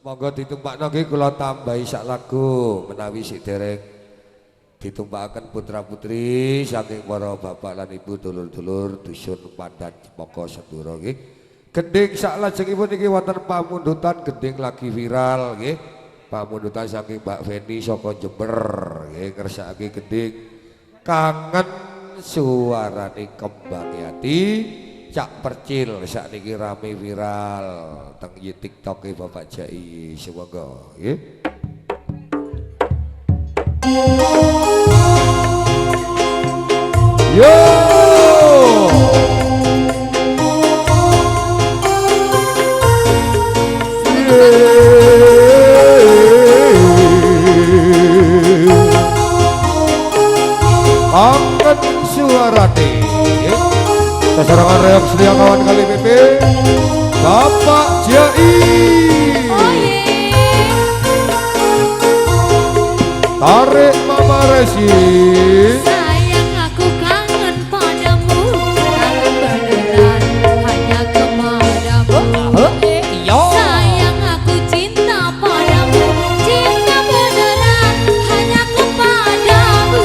Monggo ditumpakno nggih kula tambahi sak lagu menawi sik dereng ditumpakaken putra-putri saking para bapak lan ibu dulur-dulur dusun Pandan Cempaka Senduro nggih. Gending saklajengipun niki wonten pamundutan gending lagi viral nggih. Pamundutan saking Mbak Feni saka Jember nggih ngersakake gending kangen suarane kembang ati Cak Percil sakniki rame viral teng TikTok e Bapak Jai semoga nggih. Yo angkat suarane sasarangan reok sedia kawan kali PP Bapak Jai tarik Mama Resi sayang aku kangen padamu kangen beneran hanya kepadamu sayang aku cinta padamu cinta beneran hanya kepadamu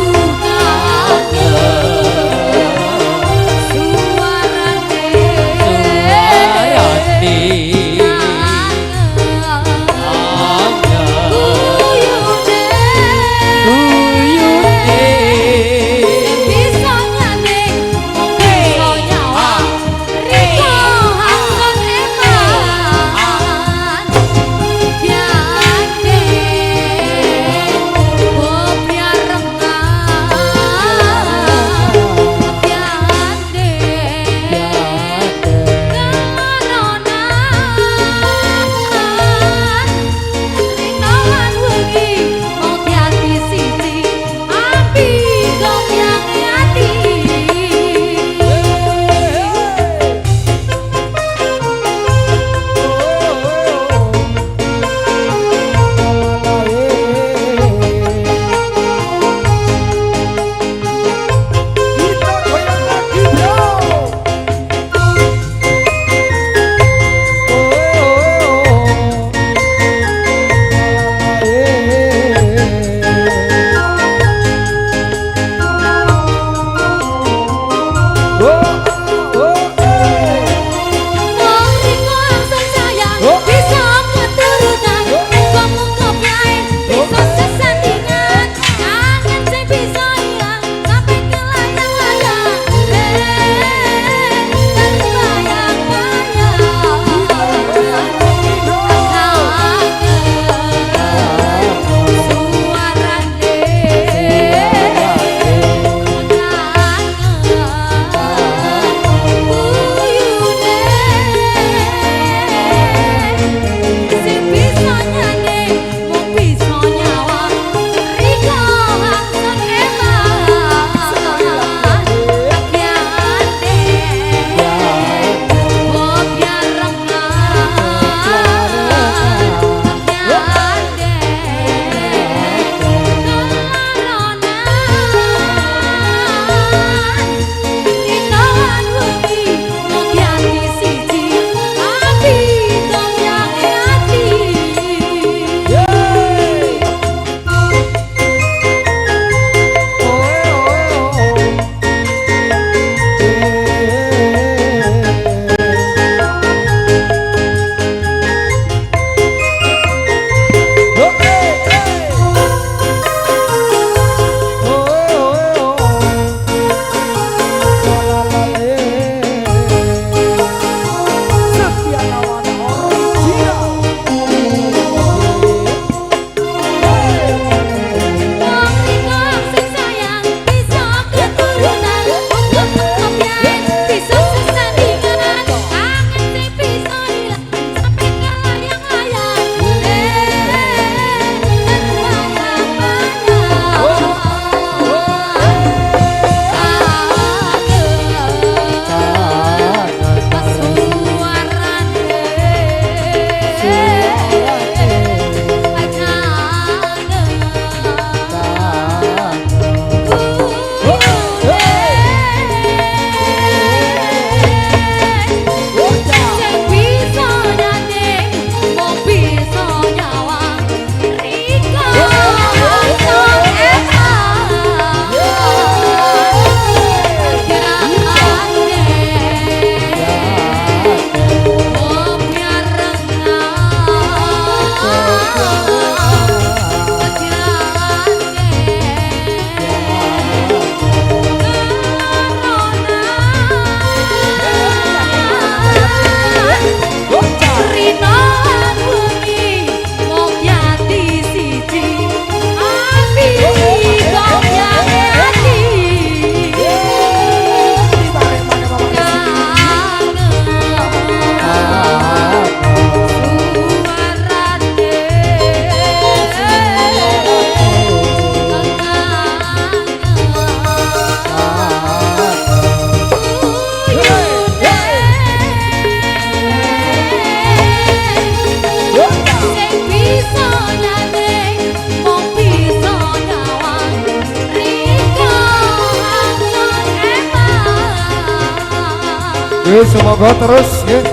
nggih semoga terus nggih.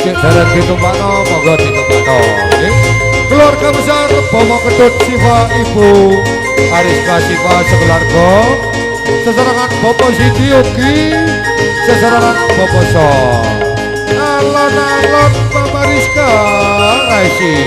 Cek dereng ditumpakno monggo ditumpakno nggih. Keluarga besar Bomo Ketut Siva Ibu Ariska Siva sekeluarga. Sesarangan Bapak Siti Yogi, sesarangan Bapak So. Alon-alon Bapak Rizka Raisi.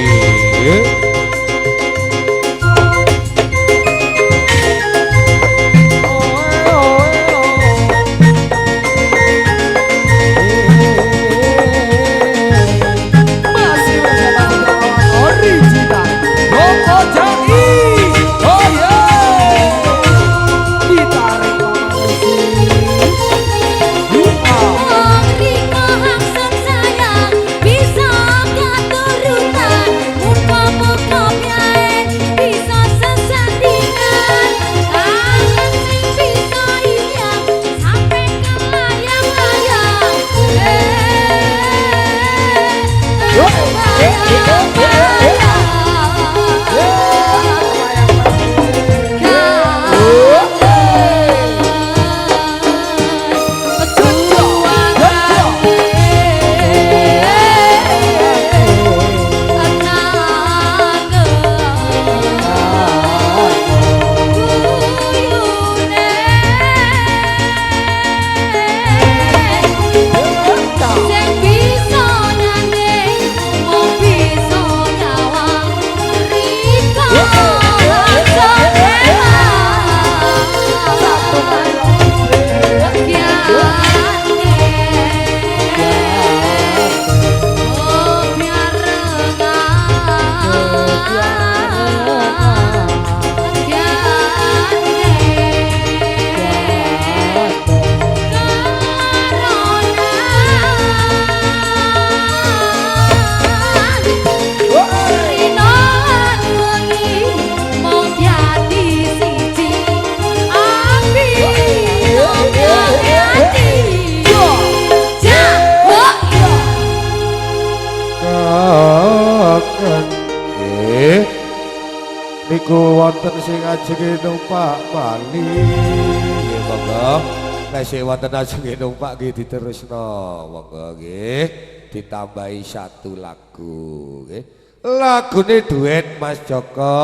Niku wonten sing ajenge numpak Bali. Nggih monggo. Nek sing wonten ajenge numpak nggih diterusno. Monggo nggih ditambahi satu lagu nggih. Lagune duet Mas Joko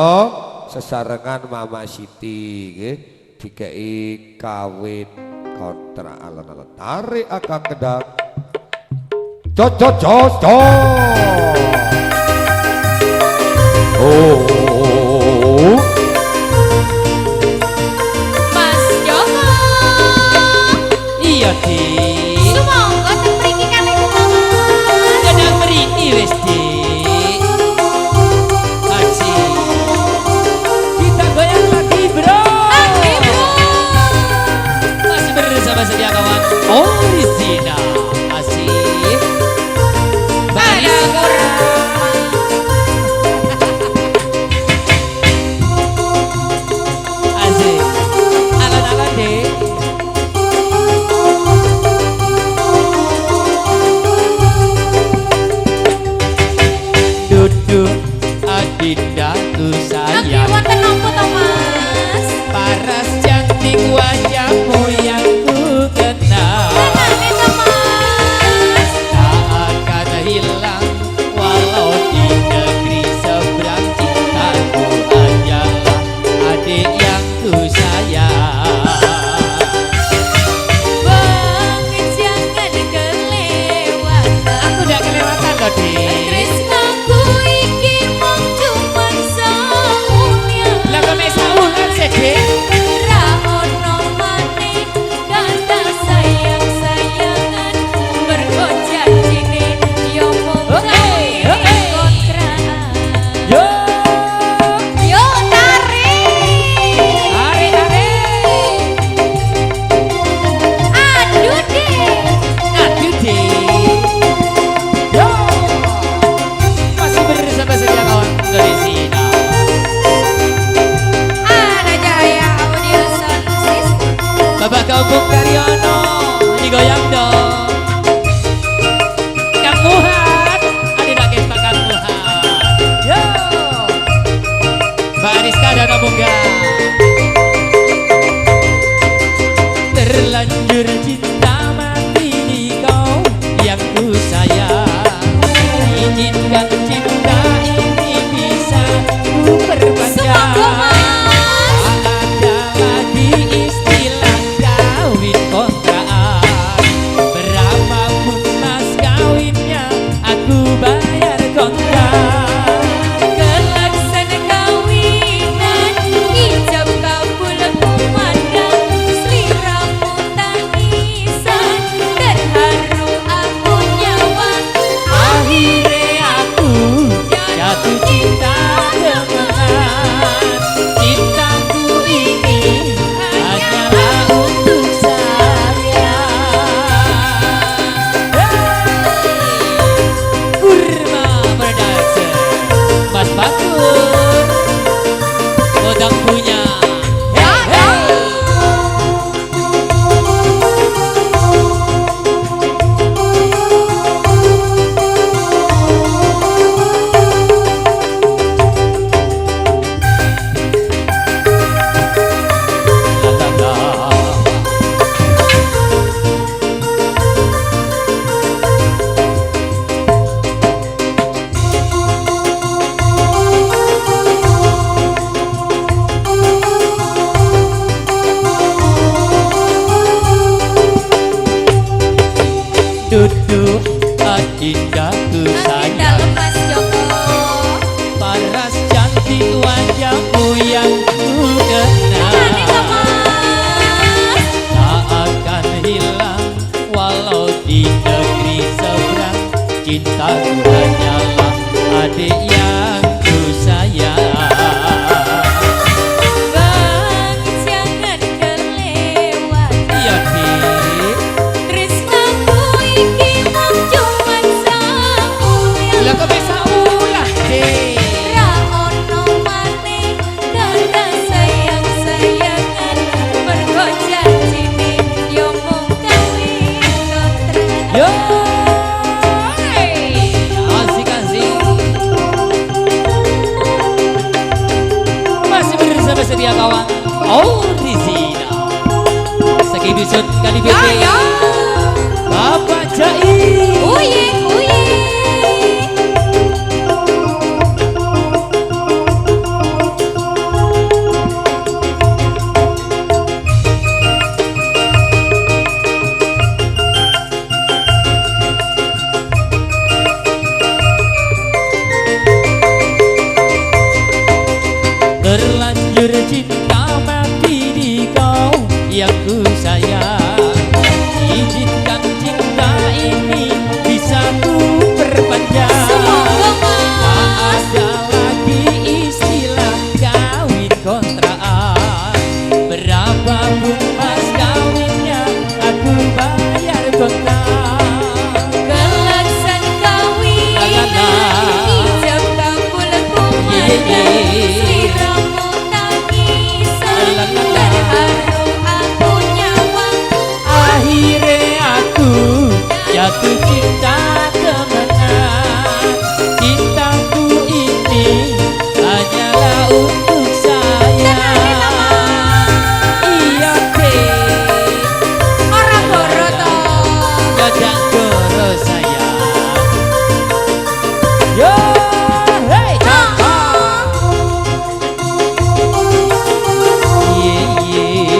sesarengan Mama Siti nggih. Dikei kawin kontrak alon-alon tarik akak kedak. Cocok. Oh. Mas Joko. Iya Di. Sumangga teng mriki kan iku Mas. Kadang mriki wis Di. Asik. Kita goyang lagi bro. Oke, Bro. Masih bersama sedia kawan original. Asik. Baris asik. Alon-alon deh. Duduk adindaku Oke, sayang. wonten nopo to, Mas? Paras cantik wajahmu yang ku kenal. Tenane to, Mas. Tak akan hilang walau di negeri seberang. Cintaku hanyalah adik yang ku sayang. Bang, jangan kelewatan. Aku udah kelewatan loh Dik. Tresnaku iki mung cuman saunya. Lah kok mek saulan sih Dik? Ra ono maneh kata sayang-sayangan. Mergo janjine yo mung kontrakan. Yo, Yo tarik. Aduh deh. aduh Dik. Yo, masih bersama sedia kawan original. Ana Jaya Audio Sound System. Bapak Kampung Karyono digoyang dong. Kang Muhat, ada Pak Kang Muhat. Yo, Mbak Rizka dan Bunga. Terlanjur cinta mati di kau. Sliramu tangisan terharu aku nyawang Akhirnya aku jatuh cinta temenan. Cintaku ini hanyalah untuk saya. Iya deh, orang goro toh jajang goro saya. Yo, hey, yeah, yeah.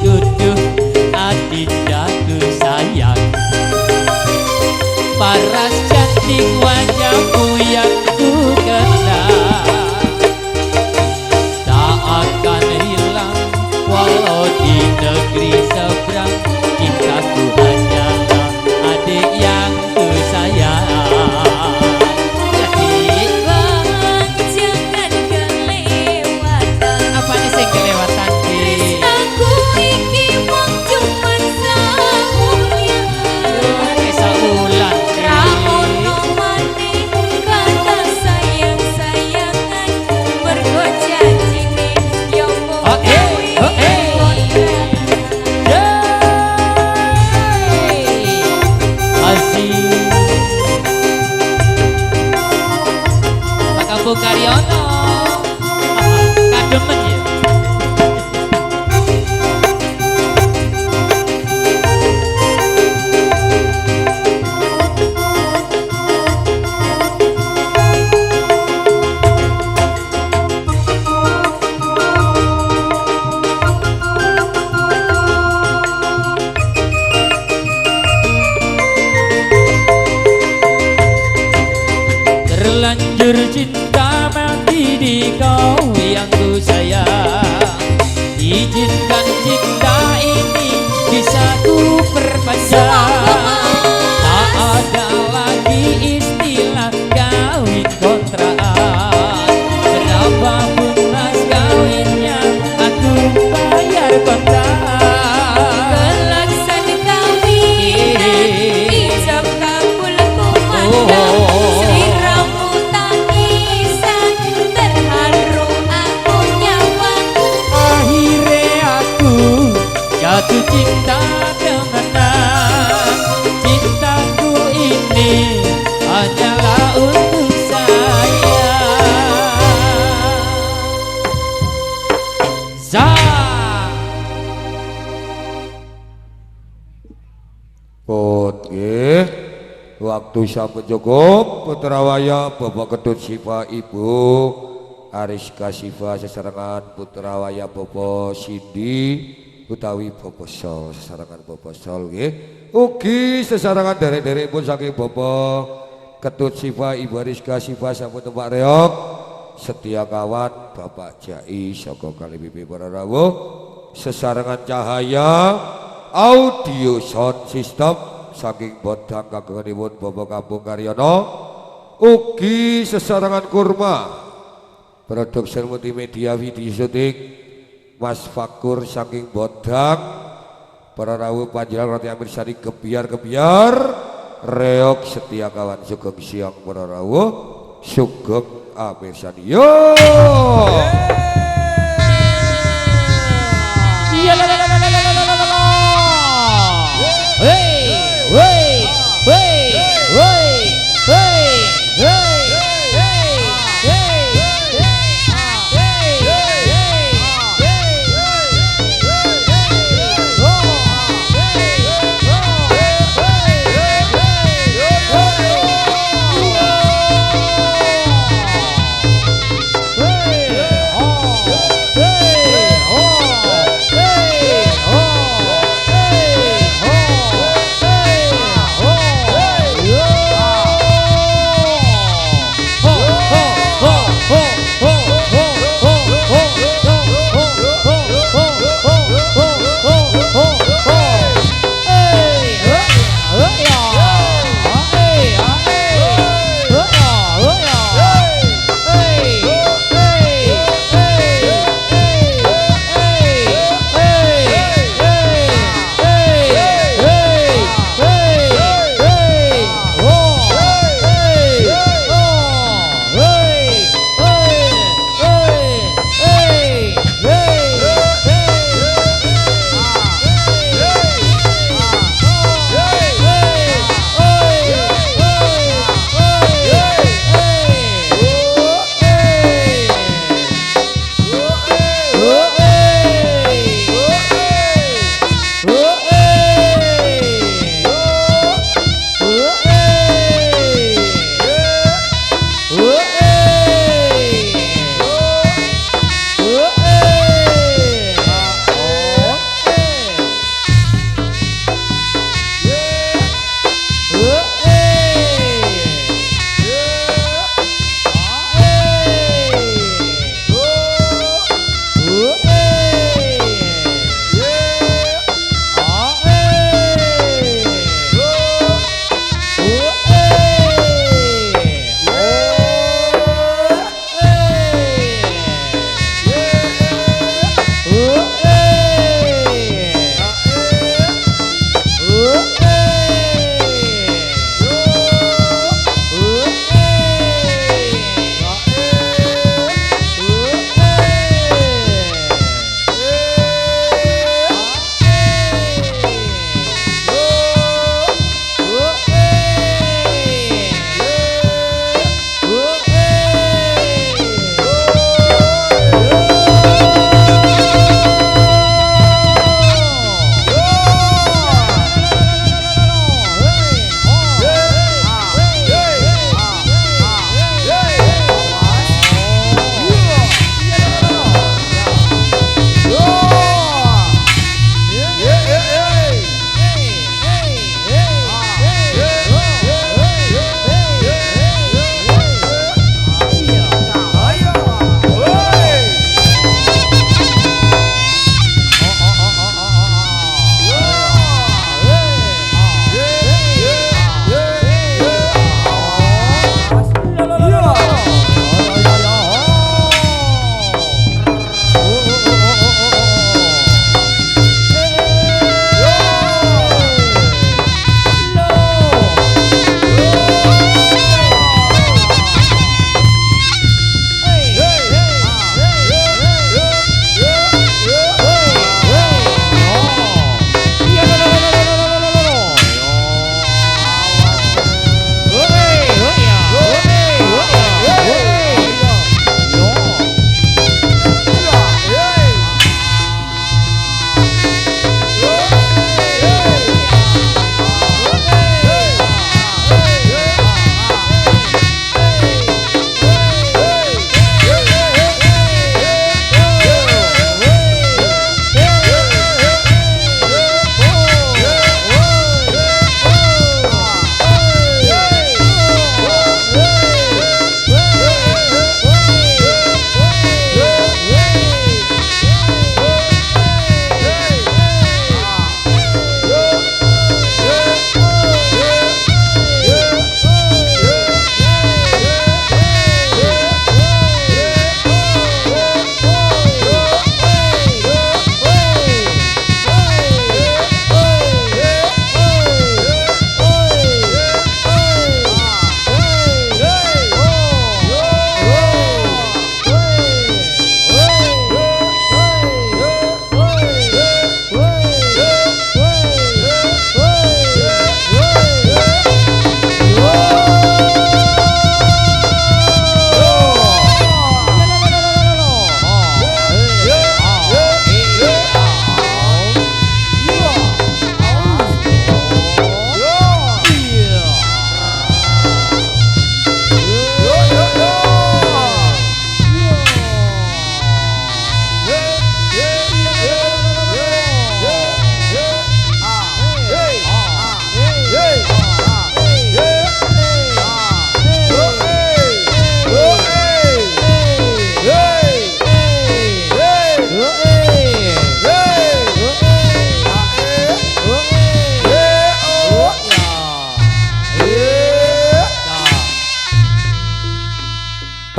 Duduh adindaku sayang, paras cantik wajahmu yang ku kenal tak akan hilang walau di negeri seberang. Cintaku hanyalah adik yang ku sayang. Jadi bang jangan kelewatan apa nih sing kelewatan ki? aku iki wong cuman samulia Kisah ulang ra ono maneh kata sayang-sayangan mergo janjine yo Oh, Asik Pak Kampung Karyono kademen ya. Terlanjur cinta mati di kau yang ku sayang. Izinkan cinta ini bisa ku perpanjang. Tak ada lagi istilah kawin kontrakan. Berapapun mas kawinnya aku bayar kontrakan. Kelaksan kawinan ijab kabul kumandang sliramu tangisan terharu aku nyawang Akhirnya aku jatuh cinta temenan. Cintaku ini hanyalah untuk saya. Put nggih. Waktu sampun cukup putra waya Bapak Ketut Siva Ibu Ariska Siva sesarengan putra waya Bapak Sindi utawi Bapak Sol sesarengan Bapak Sol nggih. Ugi sesarengan derek-derekipun saking Bapak Ketut Siva Ibu Ariska Siva sampun tempak reok setia kawan Bapak Jai saka Kalipipi para rawuh sesarengan cahaya audio sound system saking bodang kagunganipun Bapak Kampung Karyono ugi sesarengan kurma produksi multimedia video syuting Mas Fakur saking bodang para rawuh panjenengan roti amir sari kebiar-kebiar reok setia kawan sugeng siang para rawuh sugeng amir sari yo Iya la la la la la la la la la. Hey, hey, hey, hey, hey, hey, hey, hey, hey,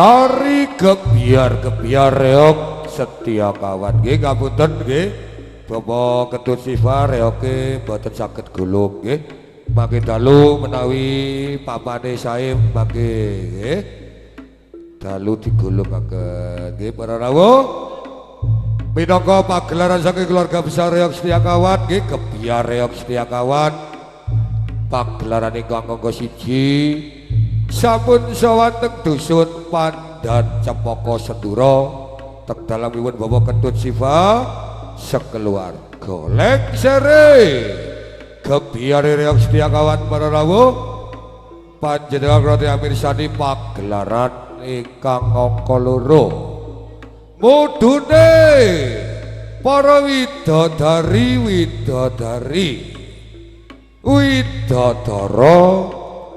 tari gebiar reok setia kawan nggih ngapunten nggih Bapak Ketut Siva reoke mboten saged gulung nggih mangke dalu menawi papane sae mangke nggih dalu digulungaken nggih para rawuh minangka pagelaran saking keluarga besar reok setia kawan nggih gebiar reok setia kawan pagelaran ingkang angka 1 sampun saweteng dusun Pandan Cempaka Sendura tek dalam iwun Bapak Ketut Siva sekeluarga lengsere gebiar reok setia kawan para rawuh panjenengan roti amirsani pagelaran ingkang angka 2 mudune para widodari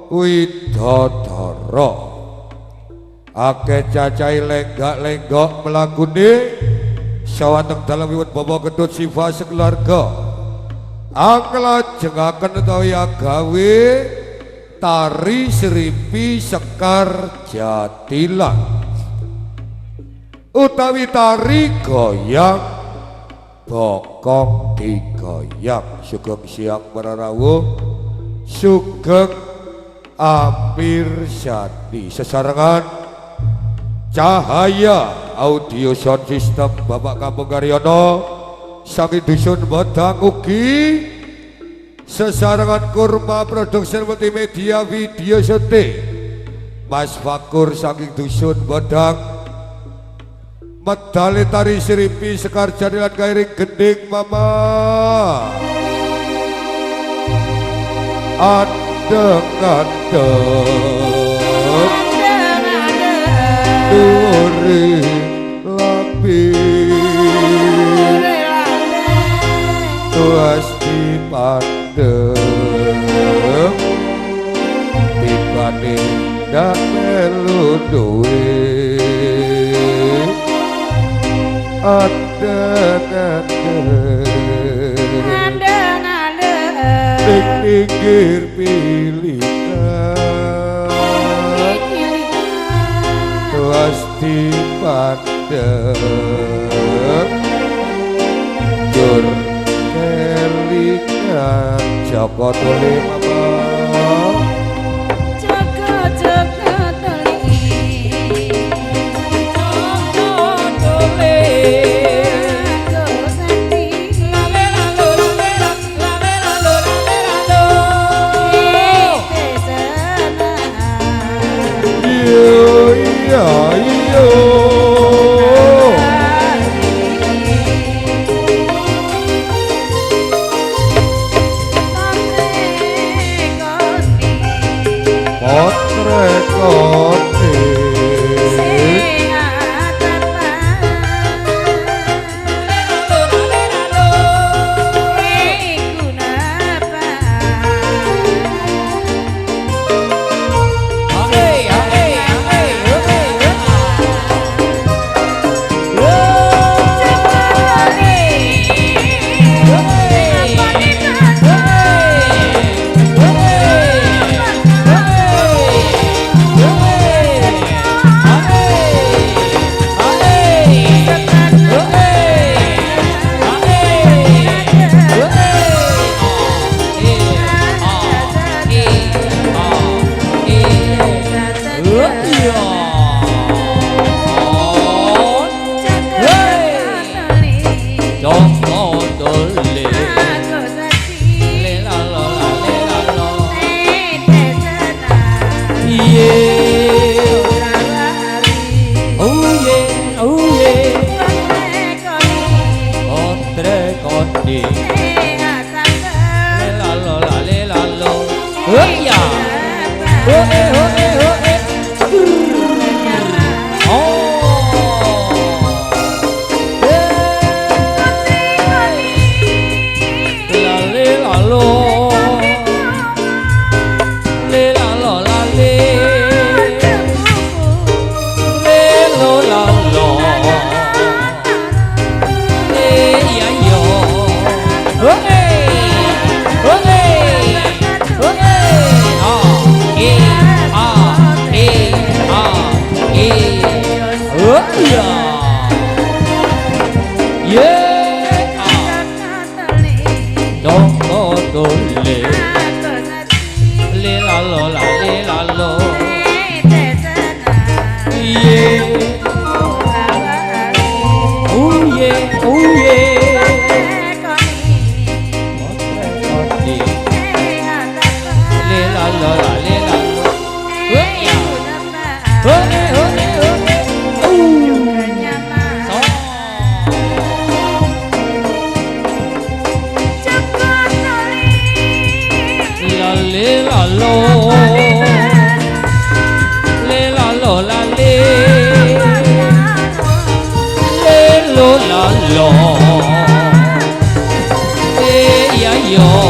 widodara akeh cacai lenggak-lenggok melakune saweteng dalam wiwit Bapak Ketut Siva sekeluarga anglajengaken utawi agawe tari Seripi Sekar Jatilan utawi tari goyang bokong digoyang sugeng siang para rawuh sugeng amirsani sesarengan cahaya audio sound system Bapak Kampung Karyono saking dusun Bodang ugi sesarengan kurma produksi multimedia video syuting Mas Fakur saking dusun Bodang medali tari Seripi Sekar Jatilan kairing gending mama adeng-adeng duri lapi tuas dipandeng tibane ndak melu duwe adeng-adeng ning pinggir pilihan tuas dipandeng jur kelingan Joko Tuli mama Joko Tuli lo ya yo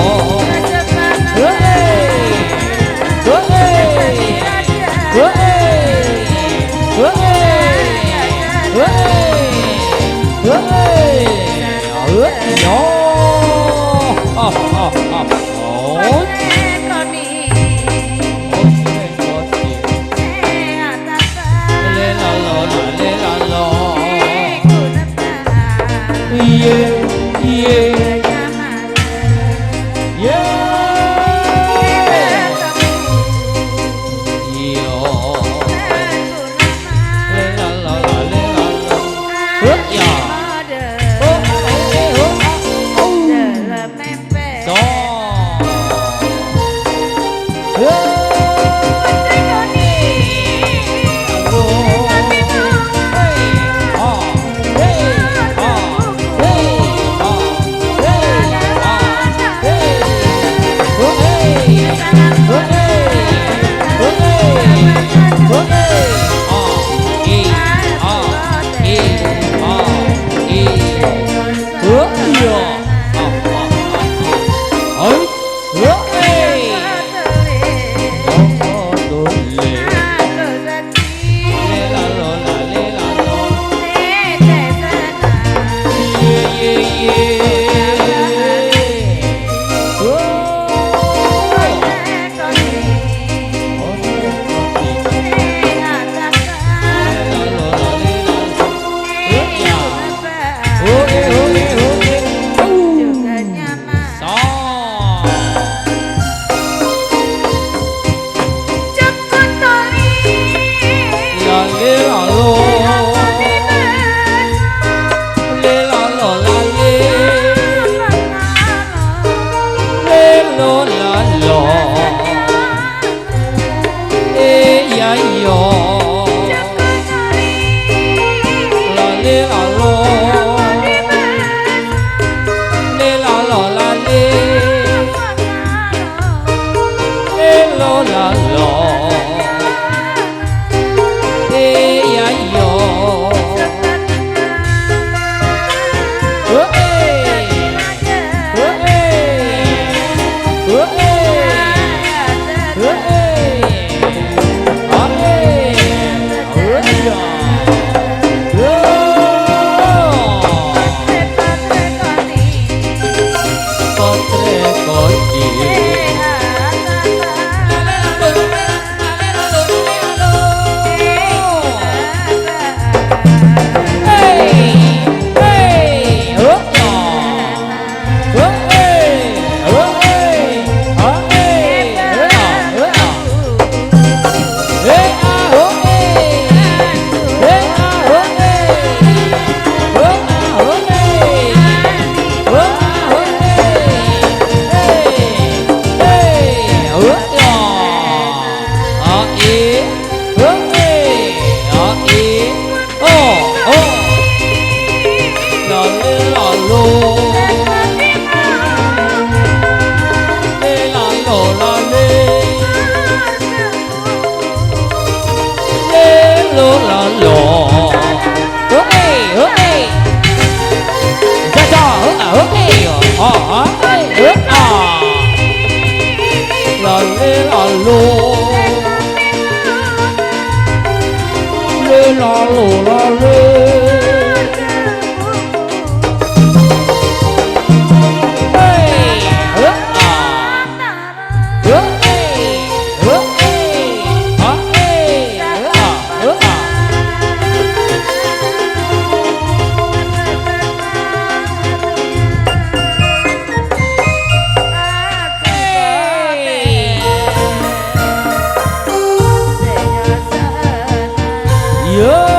Yo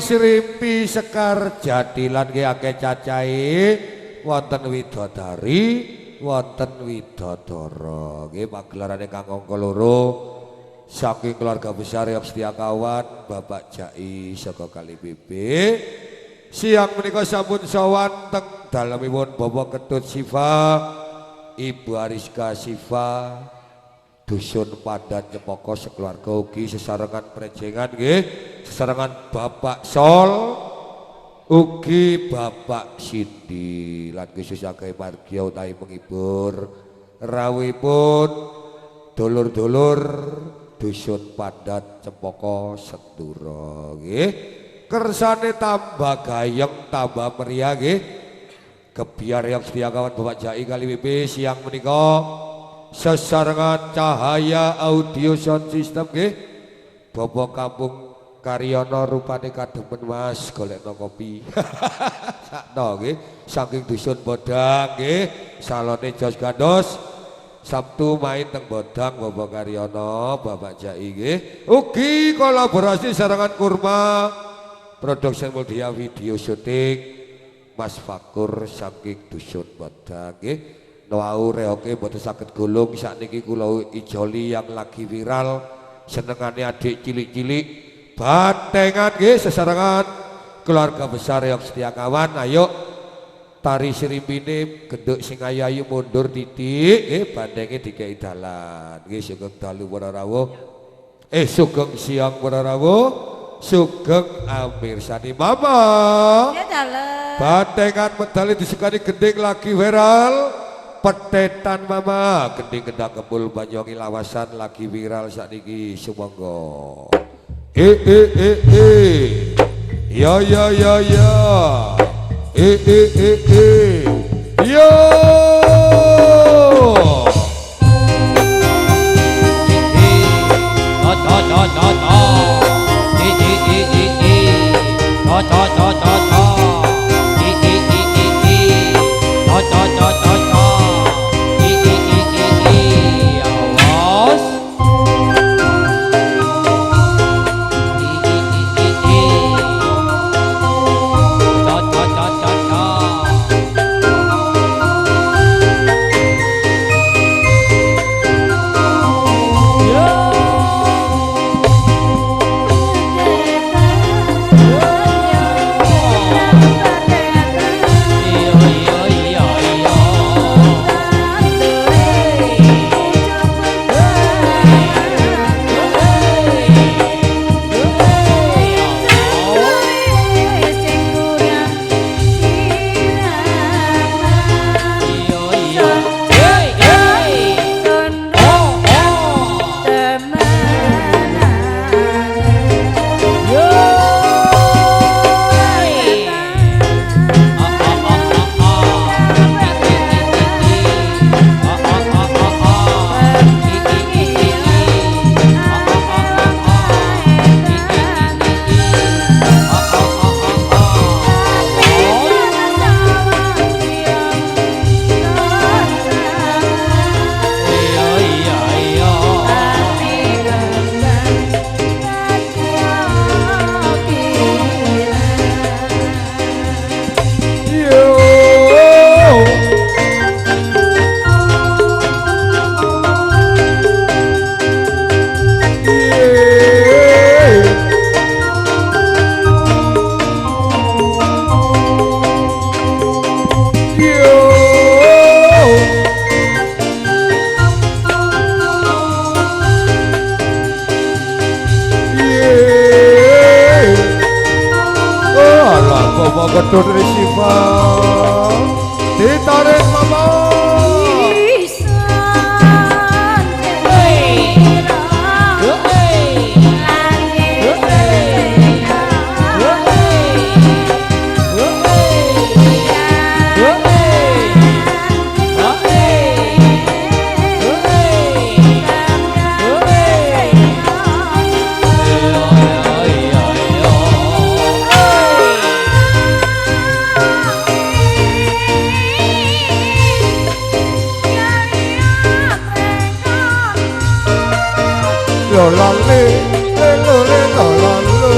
Srimpi Sekar Jati lan nggih akeh cacahe wonten widodari wonten widodara nggih pagelaran ingkang angka 2 saking keluarga besar yang setia kawan Bapak Jai saka Kali BB siang menika sampun sowan teng dalemipun Bapak Ketut Siva Ibu Ariska Siva Dusun Padan Cepoko sekeluarga ugi sesarengan prejengan nggih sesarengan Bapak Sol ugi Bapak Sindi lan khusus akeh margia utawi menghibur rawuhipun dulur-dulur Dusun Padan Cepoko Sedura nggih kersane tambah gayeng tambah meriah nggih kebiar yang setia kawan Bapak Jai Kali BB siang menika sesarengan cahaya audio sound system nggih Bapak Kampung Karyono rupane kademen Mas golekno kopi sakno nggih saking Dusun Bodang nggih salone Jos Gandos Sabtu main teng Bodang Bapak Karyono Bapak Jai nggih ugi kolaborasi sarengan Kurma production media video syuting Mas Fakur saking Dusun Bodang nggih Wau reoke mboten saged gulung sakniki kula ijoli yang lagi viral senengane adik cilik-cilik bantengan nggih sesarengan keluarga besar yang setia kawan ayo tari sirimpine genduk sing ayu mundur titik nggih bandenge dikei dalan nggih sugeng dalu para rawuh sugeng siang para rawuh sugeng amirsani mama Ya dalem. bantengan medali disukani gending lagi viral petetan mama gending gendang kebul Banyuwangi lawasan lagi viral sakniki sumangga ya ya ya ya yo Ketut Siva ditarik mama lo la le lo le lo la lo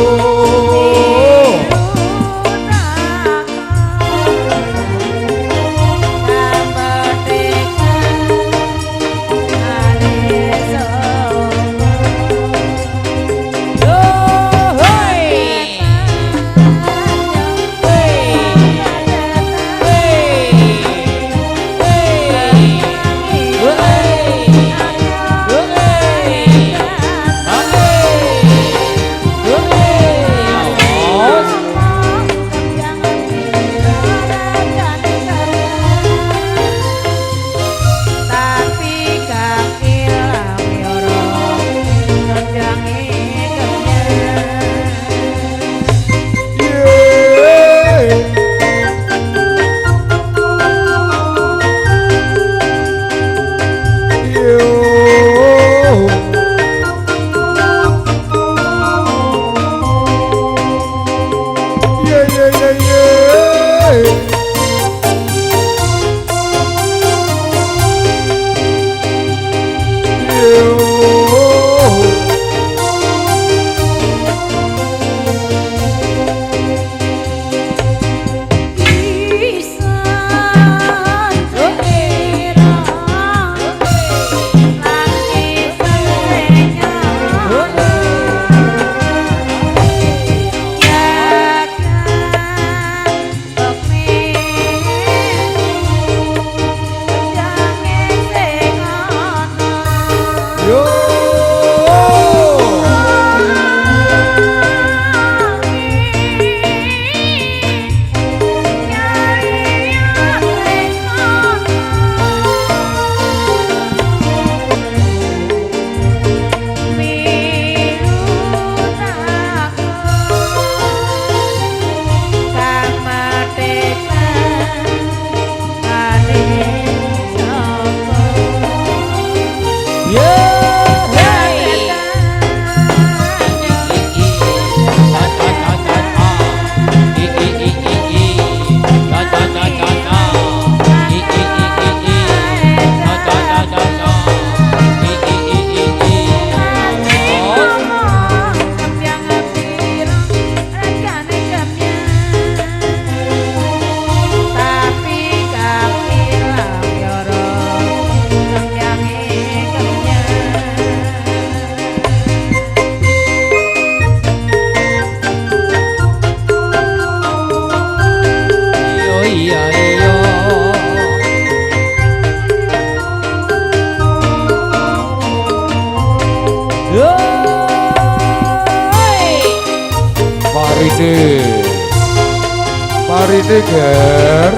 Marine Ger.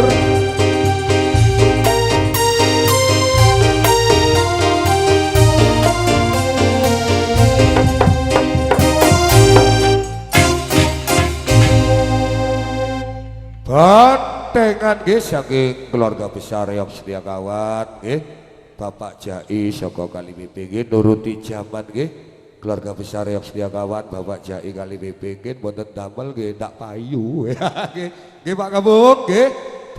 Bantengan nggih saking keluarga besar yang setia kawan nggih. Bapak Jai saka Kalipipe nggih nuruti jaman nggih. Keluarga besar yang setia kawan Bapak Jai Kalipipe nggih mboten damel nggih ndak payu. Nggih Pak Kabung nggih.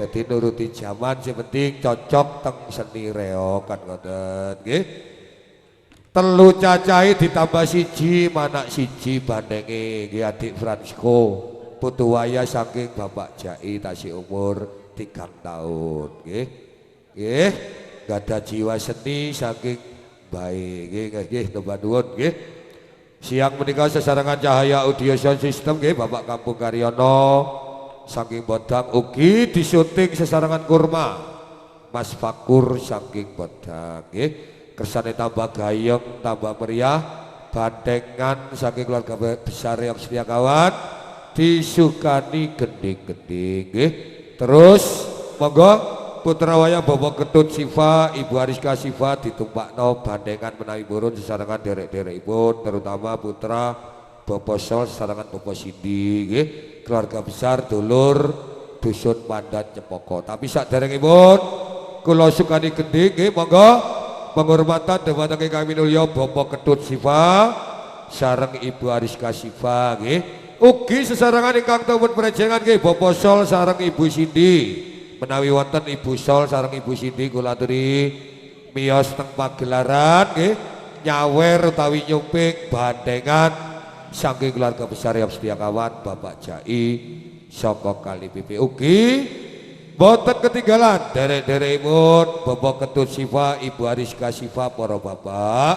Dadi nuruti jaman sing penting cocok teng seni reog kan ngoten nggih. Telu cacahe ditambah siji manak siji bandenge nggih Adik Francisco. Putu waya saking Bapak Jai tasih umur 3 tahun nggih. Nggih, gada jiwa seni saking baik nggih nuwun nuwun nggih. Siang menika sesarengan cahaya audio sound system nggih Bapak Kampung Karyono saking Bodang ugi disyuting sesarengan kurma. Mas Fakur saking Bodang nggih. Kersane tambah gayeng, tambah meriah. Bandengan saking keluarga besar yang setia kawan disukani gending-gending nggih. Terus monggo putra wayang Bapak Ketut Siva, Ibu Ariska Siva ditumpakno bandengan menawi burun sesarengan derek-derekipun terutama putra Bapak Sol sesarengan Bapak Sindi nggih. Keluarga besar dulur dusun Pandan Cepoko. Tapi saderengipun kula sukani gending nggih monggo penghormatan dhumateng kami nulya Bapak Ketut Siva sareng Ibu Ariska Siva nggih. Ugi sesarengan ingkang tuwun prejengan nggih Bapak Sol sareng Ibu Sindi. Menawi wonten Ibu Sol sareng Ibu Sindi kula aturi miyos teng pagelaran nggih nyawer utawi nyumping bandengan saking keluarga besar yang setia kawan Bapak Jai saka Kalipipe. Ugi boten ketinggalan derek-derekipun Bapak Ketut Siva, Ibu Ariska Siva, para bapak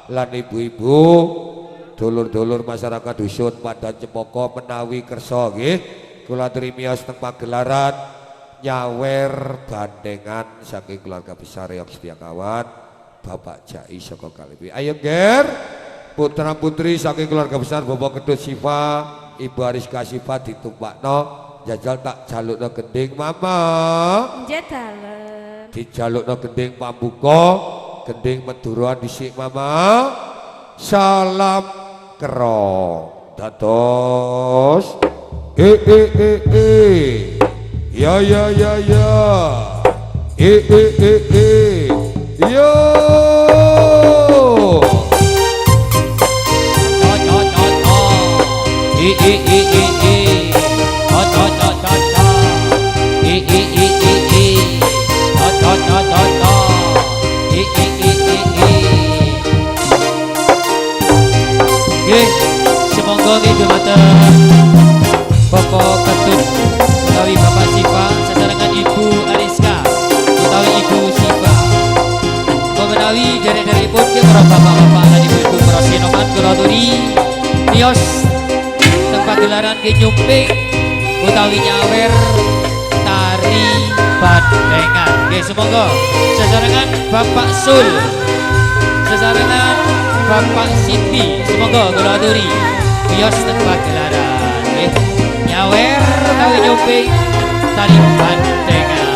lan ibu-ibu dulur-dulur masyarakat dusun Pandan Cepoko menawi kersa nggih kula aturi miyos teng pagelaran nyawer bandengan saking keluarga besar yang setia kawan Bapak Jai saka Kalipipe. Ayo ger putra putri saking keluarga besar Bapak Ketut Siva, Ibu Ariska Siva ditumpakno jajal tak jalukno gending mama. Nggih dalem. Dijalukno gending pambuka, gending Madura dhisik mama. Salam kerong dados ya ya ya ya yo Cho kangge nyumping utawi nyawer tari bandengan. Nggih semoga sesarengan Bapak Sul, sesarengan Bapak Siti, semoga kula aturi bios ten pagelaran nggih. Nyawer utawi nyumping tari bandengan.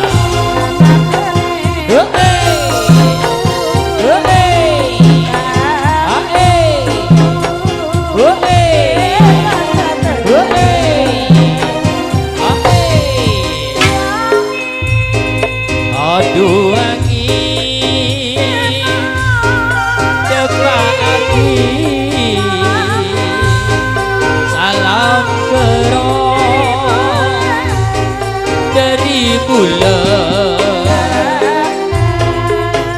Aduh angin depak aki, salam kerong dari bulan.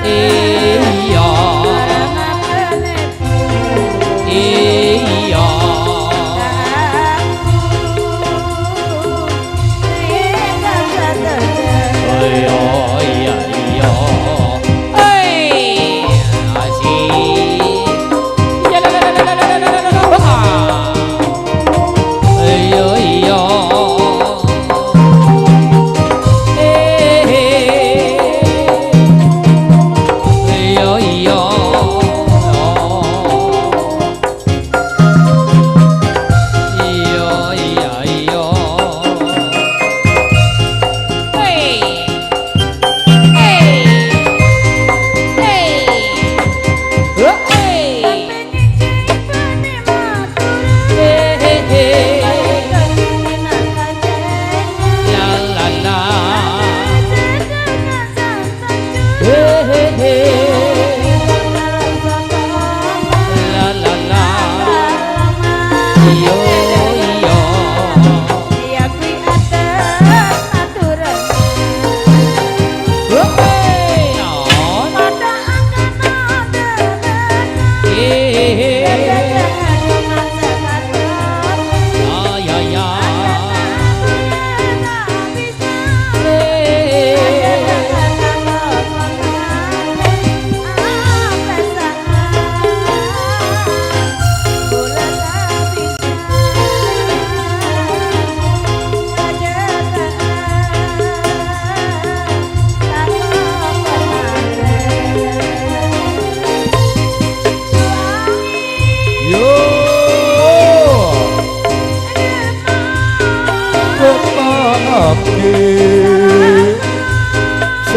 Iya iya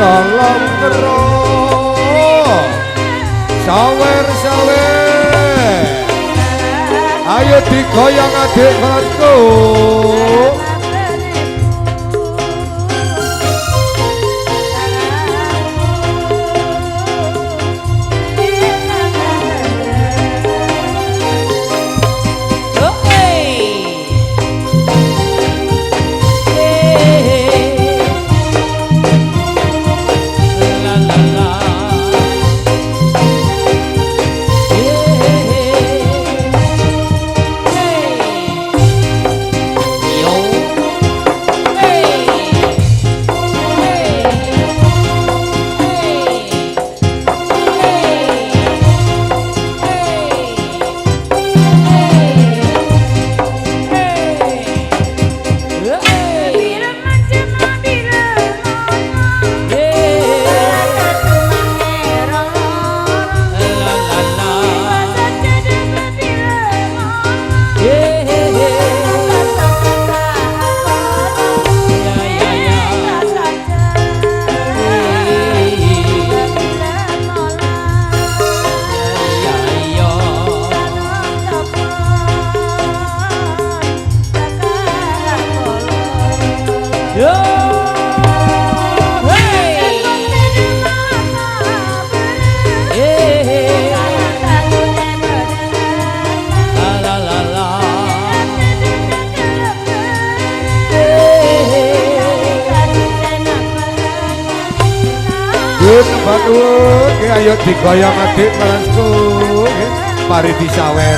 salam kerong sawer-sawer, ayo digoyang adik kelasku. Ayo digoyang adik kelasku, mari disawer.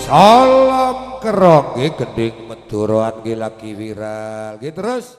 Salam kerong nggih gending Medoroan nggih lagi viral. Nggih terus